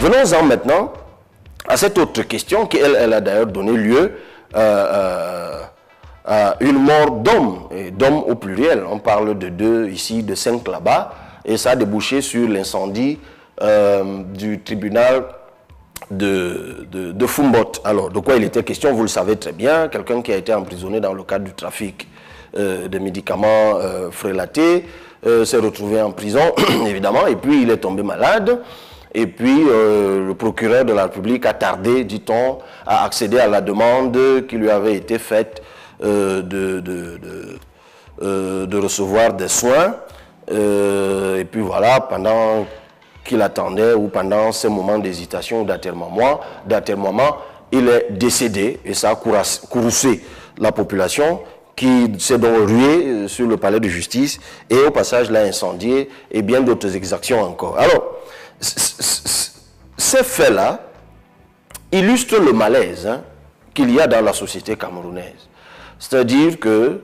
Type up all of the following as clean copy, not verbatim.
Venons-en maintenant à cette autre question qui, elle a d'ailleurs donné lieu à une mort d'hommes, et d'hommes au pluriel. On parle de 2 ici, de 5 là-bas, et ça a débouché sur l'incendie du tribunal de Foumbot. Alors, de quoi il était question, vous le savez très bien, quelqu'un qui a été emprisonné dans le cadre du trafic de médicaments frélatés, s'est retrouvé en prison, évidemment, et puis il est tombé malade. Et puis, le procureur de la République a tardé, dit-on, à accéder à la demande qui lui avait été faite de recevoir des soins. Et puis voilà, pendant qu'il attendait ou pendant ces moments d'hésitation ou d'atermoiement, il est décédé et ça a courroucé la population qui s'est donc ruée sur le palais de justice et au passage l'a incendié et bien d'autres exactions encore. Alors, ces faits-là illustrent le malaise qu'il y a dans la société camerounaise. C'est-à-dire que,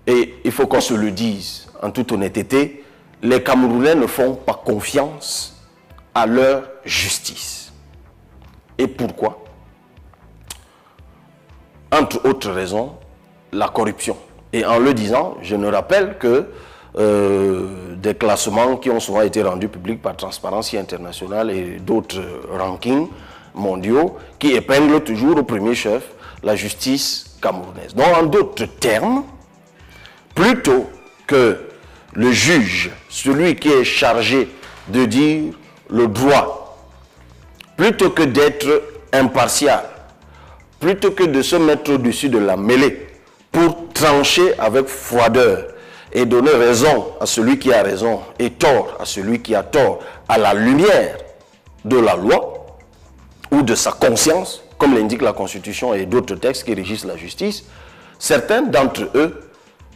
et il faut qu'on se le dise en toute honnêteté, les Camerounais ne font pas confiance à leur justice. Et pourquoi? Entre autres raisons, la corruption. Et en le disant, je ne rappelle que des classements qui ont souvent été rendus publics par Transparency International et d'autres rankings mondiaux qui épinglent toujours au premier chef la justice camerounaise. Donc, en d'autres termes, plutôt que le juge, celui qui est chargé de dire le droit, plutôt que d'être impartial, plutôt que de se mettre au-dessus de la mêlée pour trancher avec froideur et donner raison à celui qui a raison et tort à celui qui a tort à la lumière de la loi ou de sa conscience, comme l'indique la Constitution et d'autres textes qui régissent la justice, certains d'entre eux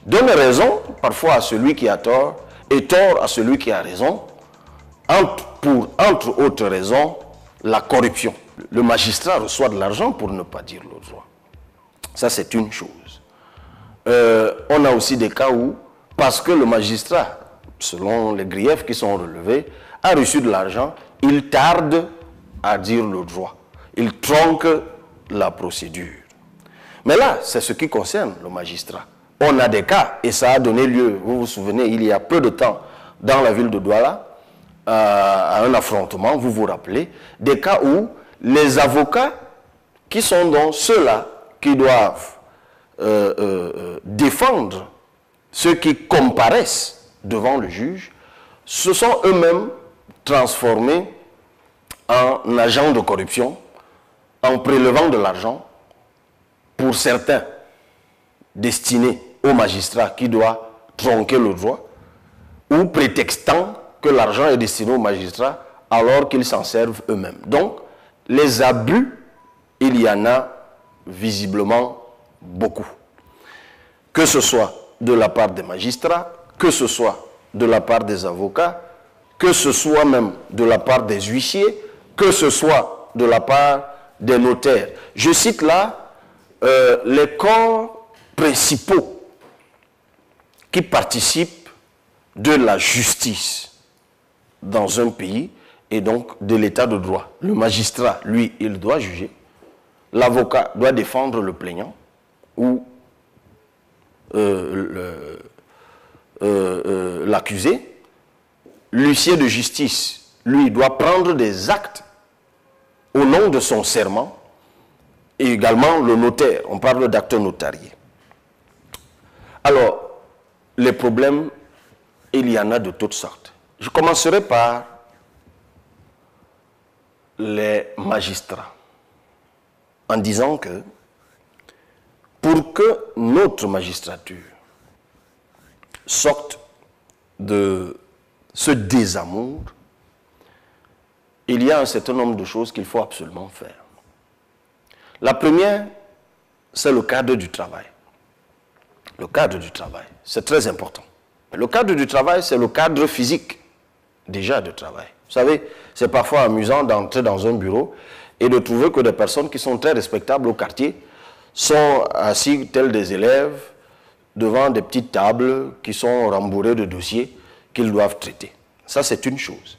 donnent raison parfois à celui qui a tort et tort à celui qui a raison, pour, entre autres raisons, la corruption. Le magistrat reçoit de l'argent pour ne pas dire le droit. Ça, c'est une chose. On a aussi des cas où, parce que le magistrat, selon les griefs qui sont relevés, a reçu de l'argent, il tarde à dire le droit. Il tronque la procédure. Mais là, c'est ce qui concerne le magistrat. On a des cas, et ça a donné lieu, vous vous souvenez, il y a peu de temps, dans la ville de Douala, à un affrontement, vous vous rappelez, des cas où les avocats, qui sont donc ceux-là qui doivent défendre ceux qui comparaissent devant le juge, se sont eux-mêmes transformés en agents de corruption, en prélevant de l'argent, pour certains, destinés au magistrat qui doit tronquer le droit, ou prétextant que l'argent est destiné au magistrat alors qu'ils s'en servent eux-mêmes. Donc, les abus, il y en a visiblement beaucoup. Que ce soit de la part des magistrats, que ce soit de la part des avocats, que ce soit même de la part des huissiers, que ce soit de la part des notaires. Je cite là les corps principaux qui participent de la justice dans un pays et donc de l'état de droit. Le magistrat, lui, il doit juger. L'avocat doit défendre le plaignant ou l'accusé. L'huissier de justice, lui, doit prendre des actes au nom de son serment, et également le notaire, on parle d'actes notariés. Alors, les problèmes, il y en a de toutes sortes. Je commencerai par les magistrats, en disant que pour que notre magistrature sorte de ce désamour, il y a un certain nombre de choses qu'il faut absolument faire. La première, c'est le cadre du travail. Le cadre du travail, c'est très important. Le cadre du travail, c'est le cadre physique, déjà, de travail. Vous savez, c'est parfois amusant d'entrer dans un bureau et de trouver que des personnes qui sont très respectables au quartier sont assis tels des élèves devant des petites tables qui sont rembourrées de dossiers qu'ils doivent traiter. Ça, c'est une chose.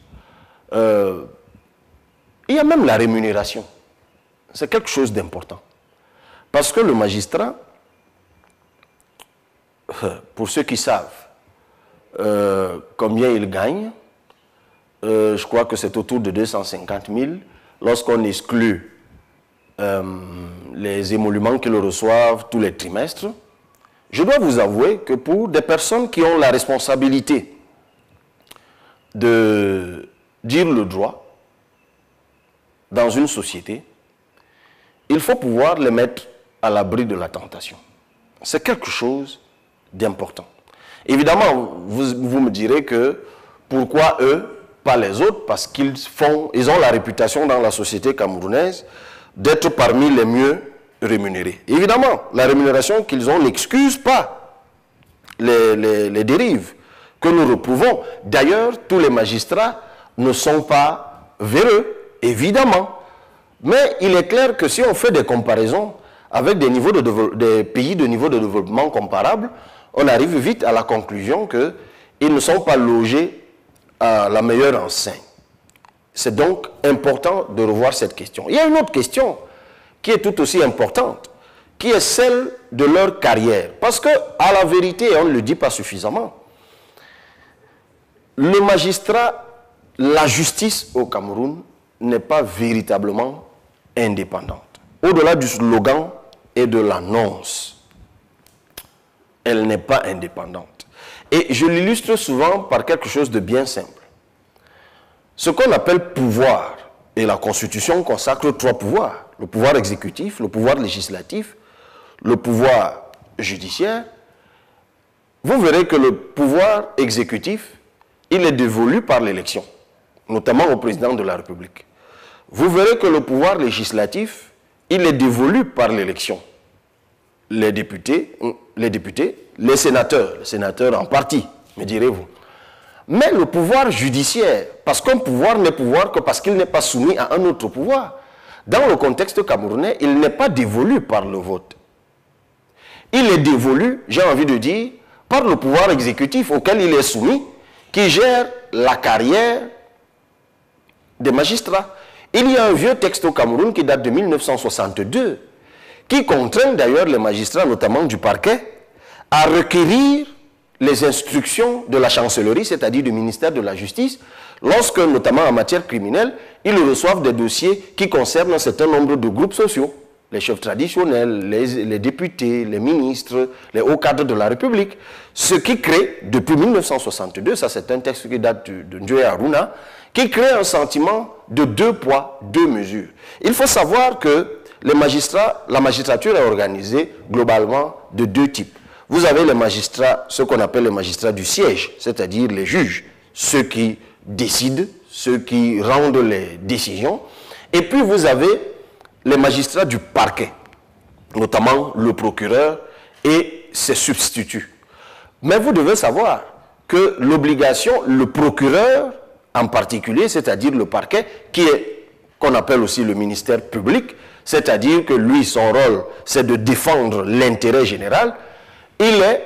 Il y a même la rémunération. C'est quelque chose d'important. Parce que le magistrat, pour ceux qui savent combien il gagne, je crois que c'est autour de 250 000 lorsqu'on exclut les émoluments qu'ils reçoivent tous les trimestres. Je dois vous avouer que pour des personnes qui ont la responsabilité de dire le droit dans une société, il faut pouvoir les mettre à l'abri de la tentation. C'est quelque chose d'important. Évidemment, vous me direz que pourquoi eux, pas les autres, parce qu'ils ont la réputation dans la société camerounaise d'être parmi les mieux rémunérés. Évidemment, la rémunération qu'ils ont n'excuse pas les dérives que nous reprouvons. D'ailleurs, tous les magistrats ne sont pas véreux, évidemment. Mais il est clair que si on fait des comparaisons avec des pays de niveau de développement comparables, on arrive vite à la conclusion qu'ils ne sont pas logés à la meilleure enseigne. C'est donc important de revoir cette question. Il y a une autre question qui est tout aussi importante, qui est celle de leur carrière. Parce que, à la vérité, on ne le dit pas suffisamment, le magistrat, la justice au Cameroun n'est pas véritablement indépendante. Au-delà du slogan et de l'annonce, elle n'est pas indépendante. Et je l'illustre souvent par quelque chose de bien simple. Ce qu'on appelle pouvoir, et la Constitution consacre 3 pouvoirs, le pouvoir exécutif, le pouvoir législatif, le pouvoir judiciaire. Vous verrez que le pouvoir exécutif, il est dévolu par l'élection, notamment au président de la République. Vous verrez que le pouvoir législatif, il est dévolu par l'élection. Les députés, les sénateurs en partie, me direz-vous. Mais le pouvoir judiciaire, parce qu'un pouvoir n'est pouvoir que parce qu'il n'est pas soumis à un autre pouvoir, dans le contexte camerounais, il n'est pas dévolu par le vote. Il est dévolu, j'ai envie de dire, par le pouvoir exécutif auquel il est soumis, qui gère la carrière des magistrats. Il y a un vieux texte au Cameroun qui date de 1962, qui contraint d'ailleurs les magistrats, notamment du parquet, à requérir les instructions de la chancellerie, c'est-à-dire du ministère de la Justice, lorsque, notamment en matière criminelle, ils reçoivent des dossiers qui concernent un certain nombre de groupes sociaux, les chefs traditionnels, les députés, les ministres, les hauts cadres de la République, ce qui crée, depuis 1962, ça c'est un texte qui date de Njoé Aruna, qui crée un sentiment de 2 poids, 2 mesures. Il faut savoir que la magistrature est organisée globalement de 2 types. Vous avez les magistrats, ce qu'on appelle les magistrats du siège, c'est-à-dire les juges, ceux qui décident, ceux qui rendent les décisions. Et puis vous avez les magistrats du parquet, notamment le procureur et ses substituts. Mais vous devez savoir que l'obligation, le procureur en particulier, c'est-à-dire le parquet, qu'on appelle aussi le ministère public, c'est-à-dire que lui, son rôle, c'est de défendre l'intérêt général, il est,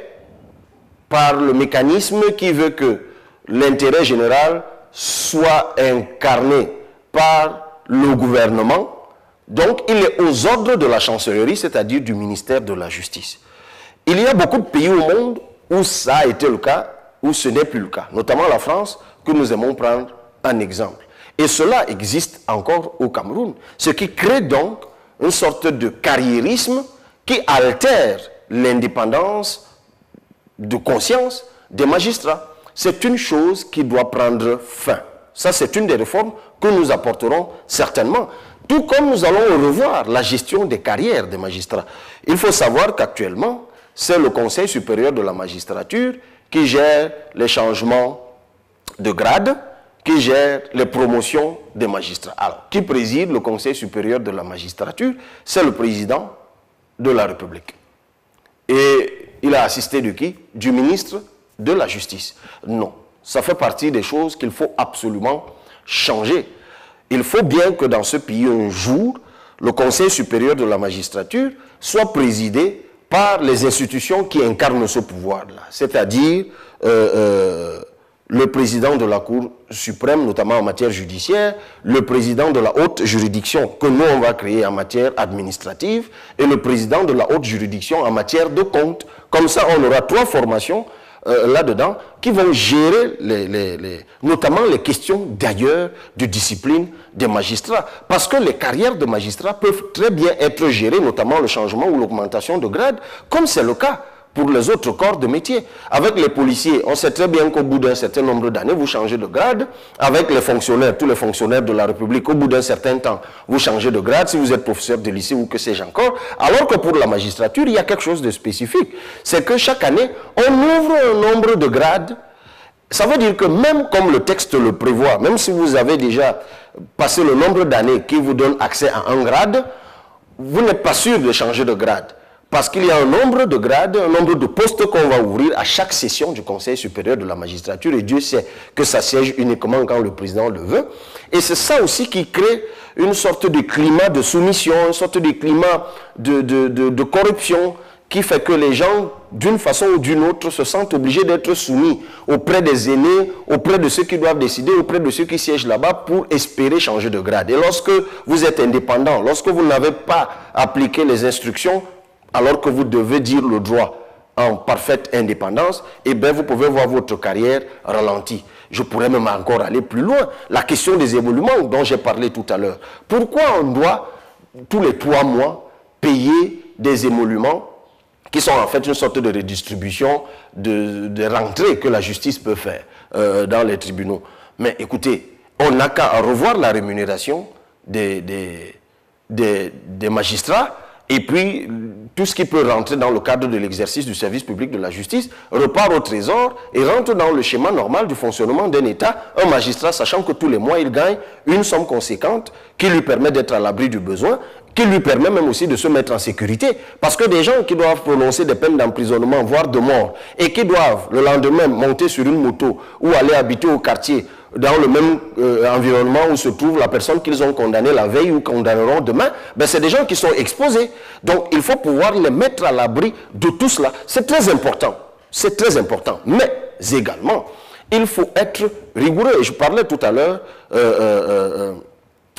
par le mécanisme qui veut que l'intérêt général soit incarné par le gouvernement, donc il est aux ordres de la chancellerie, c'est-à-dire du ministère de la Justice. Il y a beaucoup de pays au monde où ça a été le cas, où ce n'est plus le cas, notamment la France, que nous aimons prendre un exemple. Et cela existe encore au Cameroun, ce qui crée donc une sorte de carriérisme qui altère l'indépendance de conscience des magistrats. C'est une chose qui doit prendre fin. Ça, c'est une des réformes que nous apporterons certainement. Tout comme nous allons revoir la gestion des carrières des magistrats. Il faut savoir qu'actuellement, c'est le Conseil supérieur de la magistrature qui gère les changements de grade, qui gère les promotions des magistrats. Alors, qui préside le Conseil supérieur de la magistrature? C'est le président de la République. Et il a assisté de qui? Du ministre de la Justice. Non, ça fait partie des choses qu'il faut absolument changer. Il faut bien que dans ce pays, un jour, le Conseil supérieur de la magistrature soit présidé par les institutions qui incarnent ce pouvoir-là, c'est-à-dire le président de la Cour suprême, notamment en matière judiciaire, le président de la haute juridiction que nous, on va créer en matière administrative, et le président de la haute juridiction en matière de compte. Comme ça, on aura 3 formations là-dedans qui vont gérer notamment les questions d'ailleurs de discipline des magistrats. Parce que les carrières de magistrats peuvent très bien être gérées, notamment le changement ou l'augmentation de grade, comme c'est le cas pour les autres corps de métier. Avec les policiers, on sait très bien qu'au bout d'un certain nombre d'années, vous changez de grade. Avec les fonctionnaires, tous les fonctionnaires de la République, au bout d'un certain temps, vous changez de grade si vous êtes professeur de lycée ou que sais-je encore. Alors que pour la magistrature, il y a quelque chose de spécifique. C'est que chaque année, on ouvre un nombre de grades. Ça veut dire que même comme le texte le prévoit, même si vous avez déjà passé le nombre d'années qui vous donne accès à un grade, vous n'êtes pas sûr de changer de grade. Parce qu'il y a un nombre de grades, un nombre de postes qu'on va ouvrir à chaque session du Conseil supérieur de la magistrature. Et Dieu sait que ça siège uniquement quand le président le veut. Et c'est ça aussi qui crée une sorte de climat de soumission, une sorte de climat de corruption qui fait que les gens, d'une façon ou d'une autre, se sentent obligés d'être soumis auprès des aînés, auprès de ceux qui doivent décider, auprès de ceux qui siègent là-bas pour espérer changer de grade. Et lorsque vous êtes indépendant, lorsque vous n'avez pas appliqué les instructions, alors que vous devez dire le droit en parfaite indépendance, eh bien vous pouvez voir votre carrière ralentie. Je pourrais même encore aller plus loin. La question des émoluments dont j'ai parlé tout à l'heure. Pourquoi on doit, tous les 3 mois, payer des émoluments qui sont en fait une sorte de redistribution de rentrée que la justice peut faire dans les tribunaux? Mais écoutez, on n'a qu'à revoir la rémunération des magistrats. Et puis, tout ce qui peut rentrer dans le cadre de l'exercice du service public de la justice repart au trésor et rentre dans le schéma normal du fonctionnement d'un État. Un magistrat, sachant que tous les mois, il gagne une somme conséquente qui lui permet d'être à l'abri du besoin, qui lui permet même aussi de se mettre en sécurité. Parce que des gens qui doivent prononcer des peines d'emprisonnement, voire de mort, et qui doivent le lendemain monter sur une moto ou aller habiter au quartier, dans le même environnement où se trouve la personne qu'ils ont condamnée la veille ou condamneront demain, ben c'est des gens qui sont exposés. Donc il faut pouvoir les mettre à l'abri de tout cela. C'est très important. C'est très important. Mais également, il faut être rigoureux. Et je parlais tout à l'heure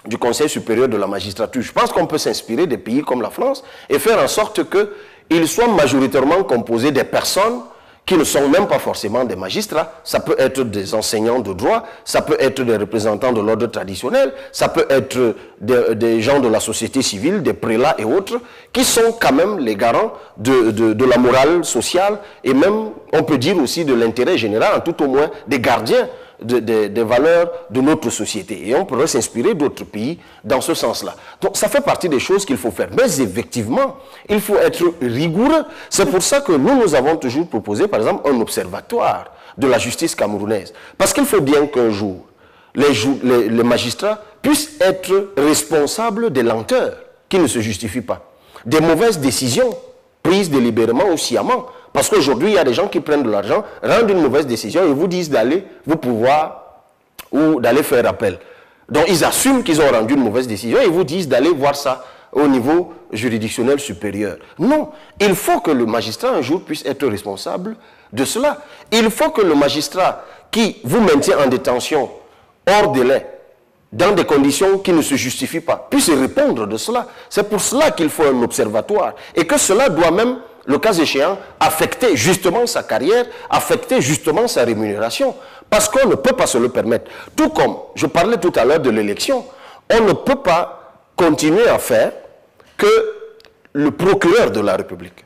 du Conseil supérieur de la magistrature. Je pense qu'on peut s'inspirer des pays comme la France et faire en sorte qu'il soit majoritairement composé des personnes qui ne sont même pas forcément des magistrats. Ça peut être des enseignants de droit, ça peut être des représentants de l'ordre traditionnel, ça peut être des gens de la société civile, des prélats et autres, qui sont quand même les garants de la morale sociale et même, on peut dire aussi, de l'intérêt général, en tout au moins des gardiens des valeurs de notre société. Et on pourrait s'inspirer d'autres pays dans ce sens-là. Donc ça fait partie des choses qu'il faut faire. Mais effectivement, il faut être rigoureux. C'est pour ça que nous avons toujours proposé, par exemple, un observatoire de la justice camerounaise. Parce qu'il faut bien qu'un jour, les magistrats puissent être responsables des lenteurs qui ne se justifient pas. Des mauvaises décisions prises délibérément ou sciemment. Parce qu'aujourd'hui, il y a des gens qui prennent de l'argent, rendent une mauvaise décision et vous disent d'aller vous pouvoir ou d'aller faire appel. Donc, ils assument qu'ils ont rendu une mauvaise décision et vous disent d'aller voir ça au niveau juridictionnel supérieur. Non, il faut que le magistrat un jour puisse être responsable de cela. Il faut que le magistrat qui vous maintient en détention hors délai, dans des conditions qui ne se justifient pas, puisse répondre de cela. C'est pour cela qu'il faut un observatoire et que cela doit même, le cas échéant, affecter justement sa carrière, affecter justement sa rémunération. Parce qu'on ne peut pas se le permettre. Tout comme, je parlais tout à l'heure de l'élection, on ne peut pas continuer à faire que le procureur de la République,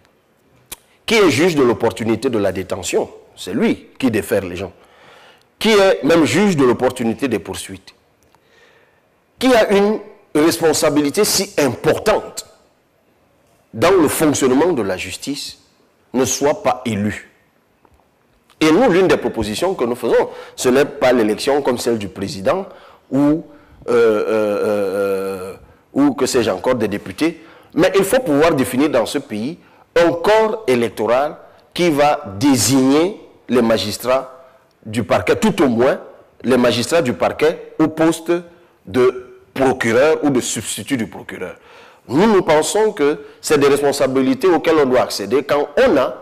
qui est juge de l'opportunité de la détention, c'est lui qui défère les gens, qui est même juge de l'opportunité des poursuites, qui a une responsabilité si importante dans le fonctionnement de la justice, ne soit pas élu. Et nous, l'une des propositions que nous faisons, ce n'est pas l'élection comme celle du président ou que sais-je encore des députés, mais il faut pouvoir définir dans ce pays un corps électoral qui va désigner les magistrats du parquet, tout au moins les magistrats du parquet au poste de procureur ou de substitut du procureur. Nous pensons que c'est des responsabilités auxquelles on doit accéder quand on a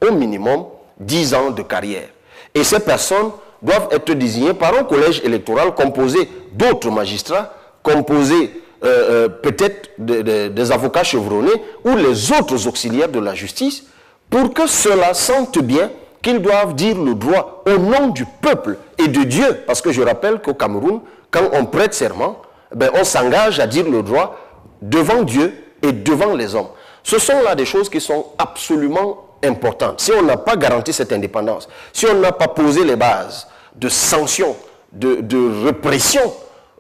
au minimum 10 ans de carrière. Et ces personnes doivent être désignés par un collège électoral composé d'autres magistrats, composé peut-être des avocats chevronnés ou les autres auxiliaires de la justice, pour que ceux-là sentent bien qu'ils doivent dire le droit au nom du peuple et de Dieu. Parce que je rappelle qu'au Cameroun, quand on prête serment, ben on s'engage à dire le droit devant Dieu et devant les hommes. Ce sont là des choses qui sont absolument importantes. Si on n'a pas garanti cette indépendance, si on n'a pas posé les bases de sanctions, de répression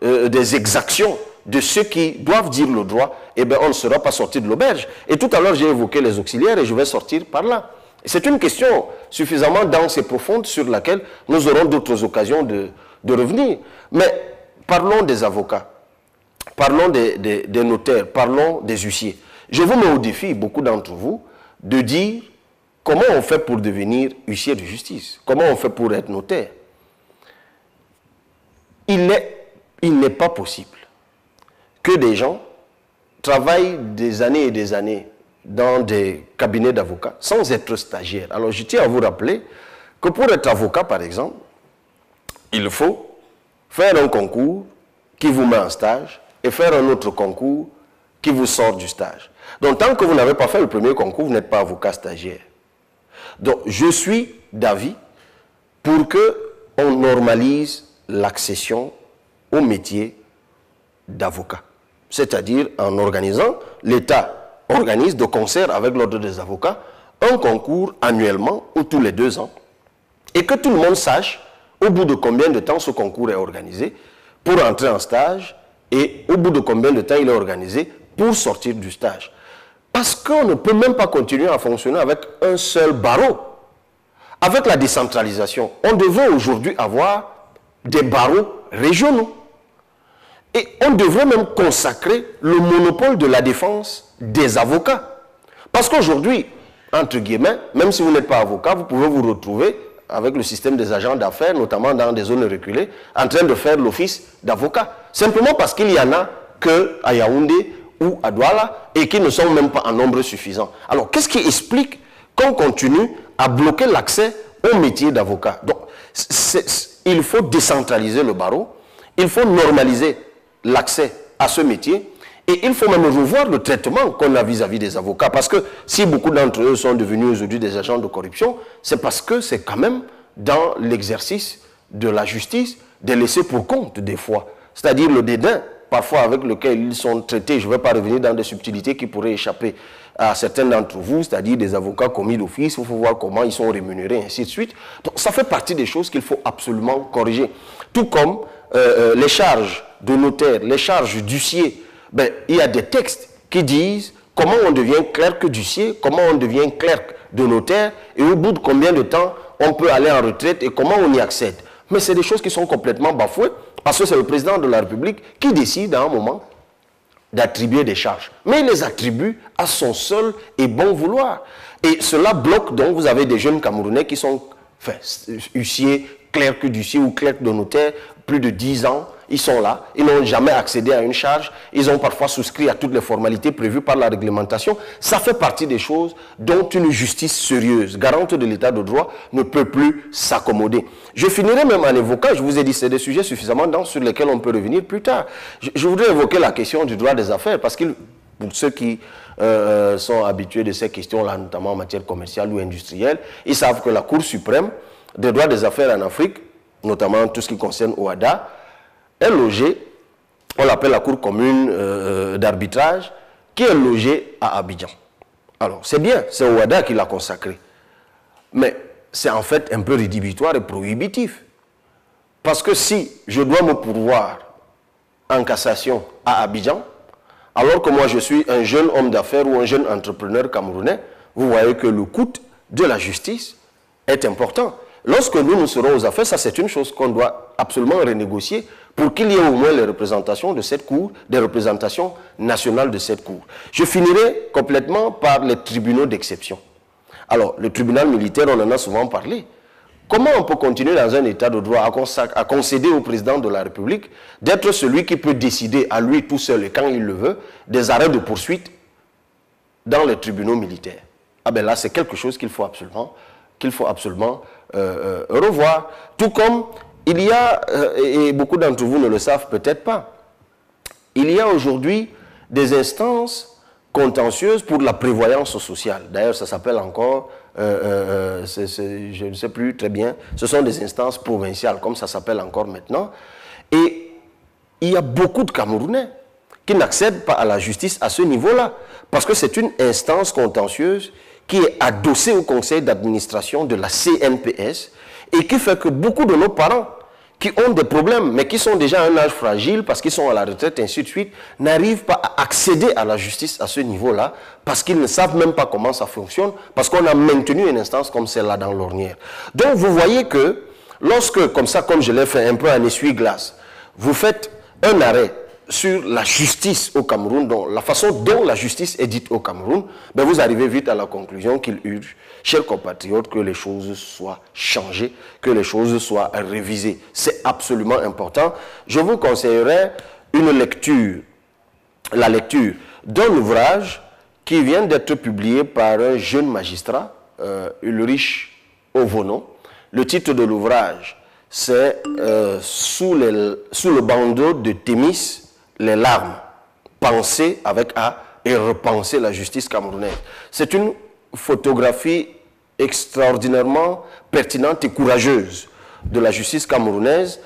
des exactions de ceux qui doivent dire le droit, eh bien on ne sera pas sorti de l'auberge. Et tout à l'heure, j'ai évoqué les auxiliaires et je vais sortir par là. C'est une question suffisamment dense et profonde sur laquelle nous aurons d'autres occasions de revenir. Mais parlons des avocats, parlons des notaires, parlons des huissiers. Je vous mets au défi, beaucoup d'entre vous, de dire comment on fait pour devenir huissier de justice, comment on fait pour être notaire. Il n'est pas possible que des gens travaillent des années et des années dans des cabinets d'avocats sans être stagiaires. Alors je tiens à vous rappeler que pour être avocat, par exemple, il faut faire un concours qui vous met en stage et faire un autre concours qui vous sort du stage. Donc tant que vous n'avez pas fait le premier concours, vous n'êtes pas avocat stagiaire. Donc je suis d'avis pour qu'on normalise l'accession au métier d'avocat. C'est-à-dire en organisant, l'État organise de concert avec l'ordre des avocats un concours annuellement ou tous les 2 ans et que tout le monde sache au bout de combien de temps ce concours est organisé pour entrer en stage et au bout de combien de temps il est organisé pour sortir du stage. Parce qu'on ne peut même pas continuer à fonctionner avec un seul barreau. Avec la décentralisation, on devrait aujourd'hui avoir des barreaux régionaux. Et on devrait même consacrer le monopole de la défense des avocats. Parce qu'aujourd'hui, entre guillemets, même si vous n'êtes pas avocat, vous pouvez vous retrouver avec le système des agents d'affaires, notamment dans des zones reculées, en train de faire l'office d'avocat. Simplement parce qu'il y en a qu'à Yaoundé ou à Douala et qui ne sont même pas en nombre suffisant. Alors, qu'est-ce qui explique qu'on continue à bloquer l'accès au métier d'avocat? Donc, il faut décentraliser le barreau, il faut normaliser l'accès à ce métier et il faut même revoir le traitement qu'on a vis-à-vis des avocats. Parce que si beaucoup d'entre eux sont devenus aujourd'hui des agents de corruption, c'est parce que c'est quand même dans l'exercice de la justice des laissés pour compte des fois. C'est-à-dire le dédain parfois avec lequel ils sont traités. Je ne vais pas revenir dans des subtilités qui pourraient échapper à certains d'entre vous, c'est-à-dire des avocats commis d'office. Il faut voir comment ils sont rémunérés, ainsi de suite. Donc ça fait partie des choses qu'il faut absolument corriger. Tout comme les charges de notaire, les charges d'huissier, ben, il y a des textes qui disent comment on devient clerc d'huissier, comment on devient clerc de notaire, et au bout de combien de temps on peut aller en retraite et comment on y accède. Mais c'est des choses qui sont complètement bafouées, parce que c'est le président de la République qui décide à un moment d'attribuer des charges. Mais il les attribue à son seul et bon vouloir. Et cela bloque donc, vous avez des jeunes Camerounais qui sont huissiers, clerc d'huissier ou clerc de notaire, plus de 10 ans, ils sont là, ils n'ont jamais accédé à une charge, ils ont parfois souscrit à toutes les formalités prévues par la réglementation. Ça fait partie des choses dont une justice sérieuse, garante de l'état de droit, ne peut plus s'accommoder. Je finirai même en évoquant, je vous ai dit, c'est des sujets suffisamment denses sur lesquels on peut revenir plus tard. Je voudrais évoquer la question du droit des affaires, parce que pour ceux qui sont habitués de ces questions-là, notamment en matière commerciale ou industrielle, ils savent que la Cour suprême des droits des affaires en Afrique, notamment tout ce qui concerne OHADA, est logée, on l'appelle la Cour commune d'arbitrage, qui est logée à Abidjan. Alors, c'est bien, c'est OHADA qui l'a consacré. Mais c'est en fait un peu rédhibitoire et prohibitif. Parce que si je dois me pourvoir en cassation à Abidjan, alors que moi je suis un jeune homme d'affaires ou un jeune entrepreneur camerounais, vous voyez que le coût de la justice est important. Lorsque nous serons aux affaires, ça c'est une chose qu'on doit absolument renégocier pour qu'il y ait au moins les représentations de cette cour, des représentations nationales de cette cour. Je finirai complètement par les tribunaux d'exception. Alors, le tribunal militaire, on en a souvent parlé. Comment on peut continuer dans un état de droit à concéder au président de la République d'être celui qui peut décider à lui tout seul et quand il le veut des arrêts de poursuite dans les tribunaux militaires? Ah ben là, c'est quelque chose qu'il faut absolument qu'il faut absolument revoir. Tout comme il y a, et beaucoup d'entre vous ne le savent peut-être pas, il y a aujourd'hui des instances contentieuses pour la prévoyance sociale. D'ailleurs, ça s'appelle encore, je ne sais plus très bien, ce sont des instances provinciales, comme ça s'appelle encore maintenant. Et il y a beaucoup de Camerounais qui n'accèdent pas à la justice à ce niveau-là, parce que c'est une instance contentieuse qui est adossée au conseil d'administration de la CNPS et qui fait que beaucoup de nos parents qui ont des problèmes, mais qui sont déjà à un âge fragile parce qu'ils sont à la retraite, ainsi de suite, n'arrivent pas à accéder à la justice à ce niveau-là parce qu'ils ne savent même pas comment ça fonctionne, parce qu'on a maintenu une instance comme celle-là dans l'ornière. Donc vous voyez que lorsque, comme ça, comme je l'ai fait un peu en essuie-glace, vous faites un arrêt sur la justice au Cameroun, donc la façon dont la justice est dite au Cameroun, ben vous arrivez vite à la conclusion qu'il urge, chers compatriotes, que les choses soient changées, que les choses soient révisées. C'est absolument important. Je vous conseillerais une lecture, la lecture d'un ouvrage qui vient d'être publié par un jeune magistrat, Ulrich Ovono. Le titre de l'ouvrage, c'est sous le bandeau de Thémis, les larmes, penser avec A et repenser la justice camerounaise. C'est une photographie extraordinairement pertinente et courageuse de la justice camerounaise,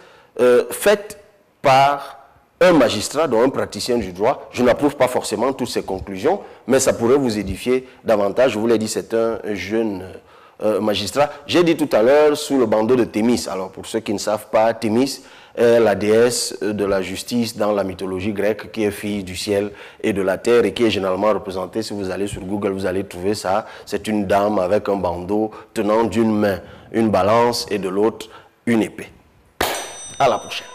faite par un magistrat, dont un praticien du droit. Je n'approuve pas forcément toutes ses conclusions, mais ça pourrait vous édifier davantage. Je vous l'ai dit, c'est un jeune magistrat. J'ai dit tout à l'heure sous le bandeau de Thémis. Alors pour ceux qui ne savent pas, Thémis est la déesse de la justice dans la mythologie grecque, qui est fille du ciel et de la terre et qui est généralement représentée, si vous allez sur Google, vous allez trouver ça. C'est une dame avec un bandeau tenant d'une main une balance et de l'autre une épée. À la prochaine.